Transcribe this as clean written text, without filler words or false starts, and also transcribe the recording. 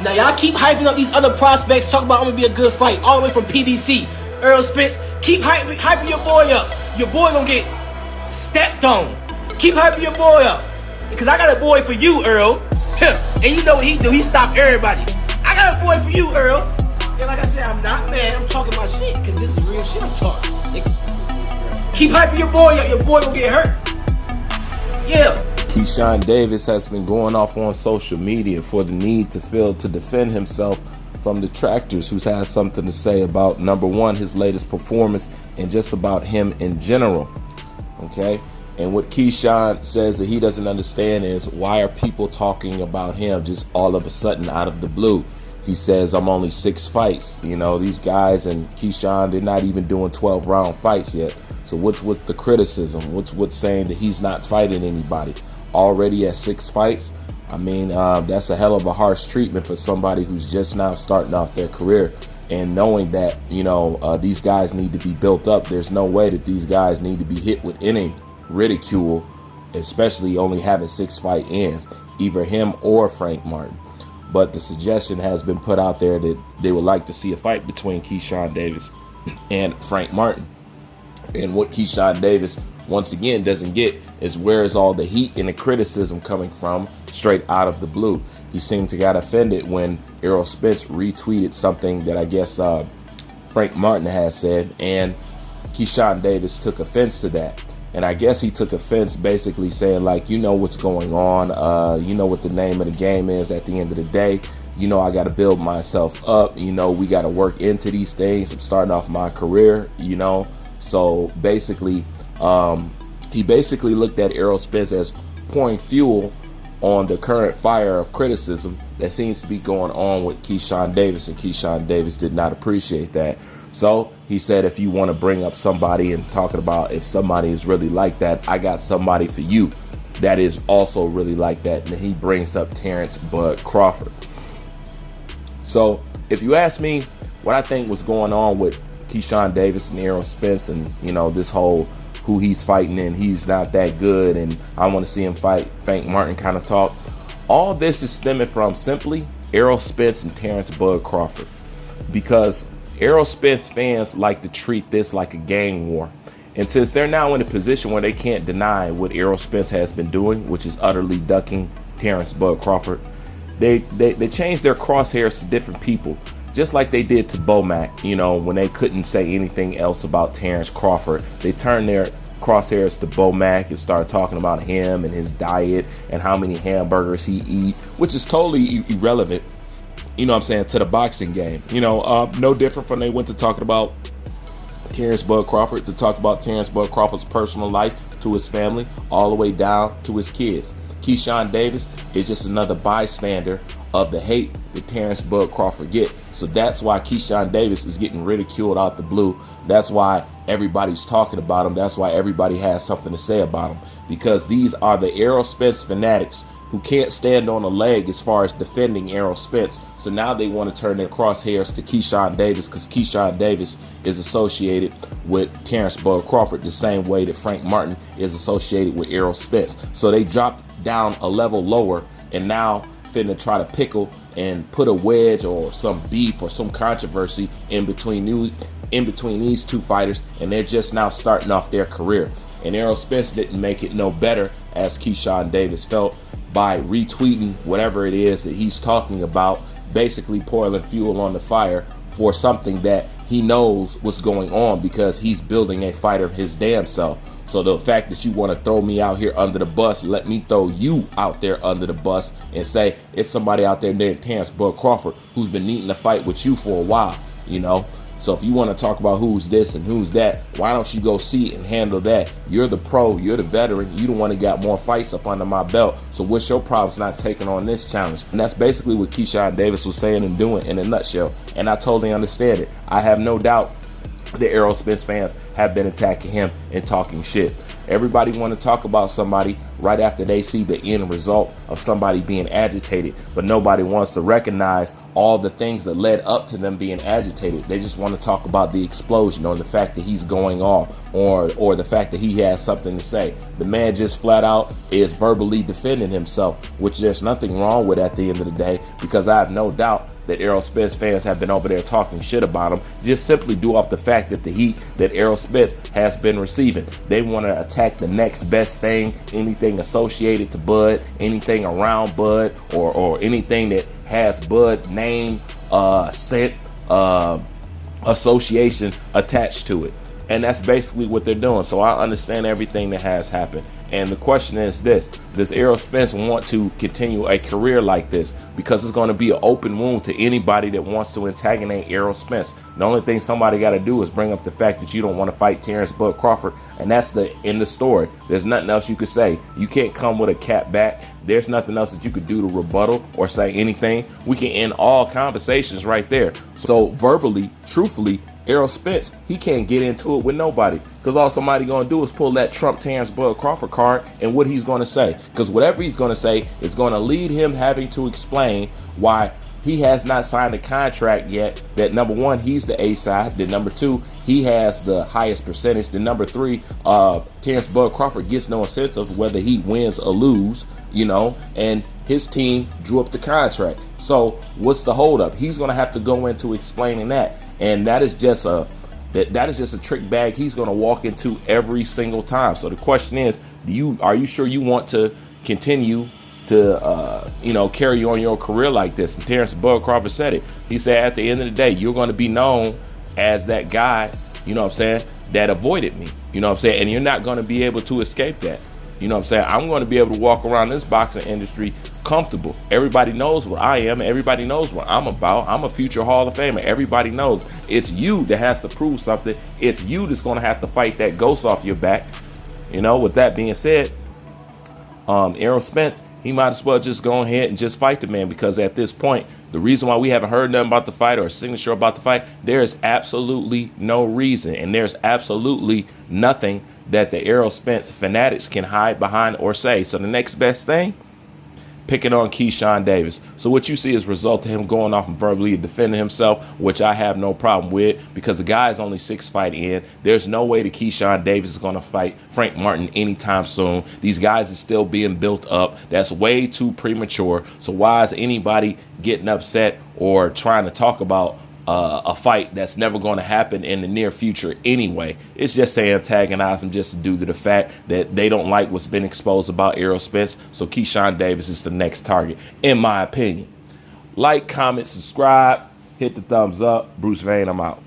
Now y'all keep hyping up these other prospects, talking about I'm gonna be a good fight, all the way from PBC. Errol Spence, keep hyping your boy up. Your boy gonna get stepped on. Keep hyping your boy up. Because I got a boy for you, Errol. And you know what he do, he stop everybody. I got a boy for you, Errol. And like I said, I'm not mad, I'm talking my shit, because this is real shit I'm talking. Keep hyping your boy up, your boy gonna get hurt. Yeah. Keyshawn Davis has been going off on social media for the need to feel to defend himself from detractors who has something to say about, number one, his latest performance and just about him in general. Okay? And what Keyshawn says that he doesn't understand is, why are people talking about him just all of a sudden out of the blue? He says, I'm only 6 fights. You know, these guys and Keyshawn, they're not even doing 12-round fights yet. So what's the criticism? What's saying that he's not fighting anybody? Already at 6 fights? I mean, that's a hell of a harsh treatment for somebody who's just now starting off their career. And knowing that, you know, these guys need to be built up. There's no way that these guys need to be hit with any ridicule, especially only having 6 fight ends, either him or Frank Martin. But the suggestion has been put out there that they would like to see a fight between Keyshawn Davis and Frank Martin. And what Keyshawn Davis, once again, doesn't get is, where is all the heat and the criticism coming from straight out of the blue? He seemed to got offended when Errol Spence retweeted something that I guess Frank Martin has said, and Keyshawn Davis took offense to that. And I guess he took offense basically saying, like, you know what's going on, you know what the name of the game is at the end of the day. You know, I got to build myself up. You know, we got to work into these things. I'm starting off my career, you know. So basically, he basically looked at Errol Spence as pouring fuel on the current fire of criticism that seems to be going on with Keyshawn Davis, and Keyshawn Davis did not appreciate that. So he said, if you want to bring up somebody and talking about if somebody is really like that, I got somebody for you that is also really like that. And he brings up Terrence Crawford. So if you ask me what I think was going on with Keyshawn Davis and Errol Spence, and, you know, this whole who he's fighting and he's not that good and I want to see him fight Frank Martin kind of talk, all this is stemming from simply Errol Spence and Terrence Crawford. Because Errol Spence fans like to treat this like a gang war. And since they're now in a position where they can't deny what Errol Spence has been doing, which is utterly ducking Terrence Crawford, they changed their crosshairs to different people. Just like they did to Bomac, you know, when they couldn't say anything else about Terrence Crawford, they turned their crosshairs to Bomac and started talking about him and his diet and how many hamburgers he eat, which is totally irrelevant, you know what I'm saying, to the boxing game. You know, no different from they went to talking about Terrence Crawford, to talk about Terrence Crawford's personal life, to his family, all the way down to his kids. Keyshawn Davis is just another bystander of the hate that Terrence Crawford get. So that's why Keyshawn Davis is getting ridiculed out the blue. That's why everybody's talking about him. That's why everybody has something to say about him. Because these are the Errol Spence fanatics who can't stand on a leg as far as defending Errol Spence. So now they want to turn their crosshairs to Keyshawn Davis, because Keyshawn Davis is associated with Terrence Crawford the same way that Frank Martin is associated with Errol Spence. So they dropped down a level lower and now finna try to pickle and put a wedge or some beef or some controversy in between these two fighters, and they're just now starting off their career. And Errol Spence didn't make it no better, as Keyshawn Davis felt, by retweeting whatever it is that he's talking about, basically pouring fuel on the fire for something that he knows what's going on, because he's building a fighter his damn self. So the fact that you want to throw me out here under the bus, let me throw you out there under the bus and say it's somebody out there named Terrence Crawford who's been needing to fight with you for a while, you know. So if you want to talk about who's this and who's that, why don't you go see and handle that? You're the pro, you're the veteran, you the one that got more fights up under my belt. So what's your problems not taking on this challenge? And that's basically what Keyshawn Davis was saying and doing in a nutshell. And I totally understand it. I have no doubt the Errol Spence fans have been attacking him and talking shit. Everybody want to talk about somebody right after they see the end result of somebody being agitated, but nobody wants to recognize all the things that led up to them being agitated. They just want to talk about the explosion or the fact that he's going off or the fact that he has something to say. The man just flat out is verbally defending himself, which there's nothing wrong with at the end of the day, because I have no doubt that Errol Spence fans have been over there talking shit about him, just simply due off the fact that the heat that Errol Spence has been receiving. They want to attack the next best thing, anything associated to Bud, anything around Bud, or anything that has Bud name, scent, association attached to it. And that's basically what they're doing. So I understand everything that has happened. And the question is this: does Errol Spence want to continue a career like this? Because it's going to be an open wound to anybody that wants to antagonize Errol Spence. The only thing somebody got to do is bring up the fact that you don't want to fight Terrence Bud Crawford, and that's the end of the story. There's nothing else you could say. You can't come with a cap back. There's nothing else that you could do to rebuttal or say anything. We can end all conversations right there. So verbally, truthfully, Errol Spence, he can't get into it with nobody, because all somebody gonna do is pull that Trump Terrence Bud Crawford card, and what he's gonna say, because whatever he's gonna say is gonna lead him having to explain why he has not signed a contract yet. That number one, he's the A side. That number two, he has the highest percentage. That number three, Terrence Bud Crawford gets no incentive whether he wins or lose, you know, and his team drew up the contract. So what's the holdup? He's gonna have to go into explaining that. And that is just a trick bag he's going to walk into every single time. So the question is, are you sure you want to continue to carry on your career like this? And Terrence Bud Crawford said it. He said at the end of the day, you're going to be known as that guy, you know what I'm saying, that avoided me. You know what I'm saying? And you're not going to be able to escape that. You know what I'm saying? I'm going to be able to walk around this boxing industry comfortable. Everybody knows what I am. Everybody knows what I'm about. I'm a future Hall of Famer. Everybody knows. It's you that has to prove something. It's you that's going to have to fight that ghost off your back. You know, with that being said, Errol Spence, he might as well just go ahead and just fight the man, because at this point, the reason why we haven't heard nothing about the fight or a signature about the fight, there is absolutely no reason, and there's absolutely nothing that the Errol Spence fanatics can hide behind or say. So the next best thing, picking on Keyshawn Davis. So what you see is a result of him going off and verbally defending himself, which I have no problem with, because the guy is only 6 fights in. There's no way that Keyshawn Davis is going to fight Frank Martin anytime soon. These guys are still being built up. That's way too premature. So why is anybody getting upset or trying to talk about a fight that's never going to happen in the near future anyway? It's just to antagonize them, just due to the fact that they don't like what's been exposed about Errol Spence. So Keyshawn Davis is the next target, in my opinion. Like, comment, subscribe, hit the thumbs up. Bruce Vane, I'm out.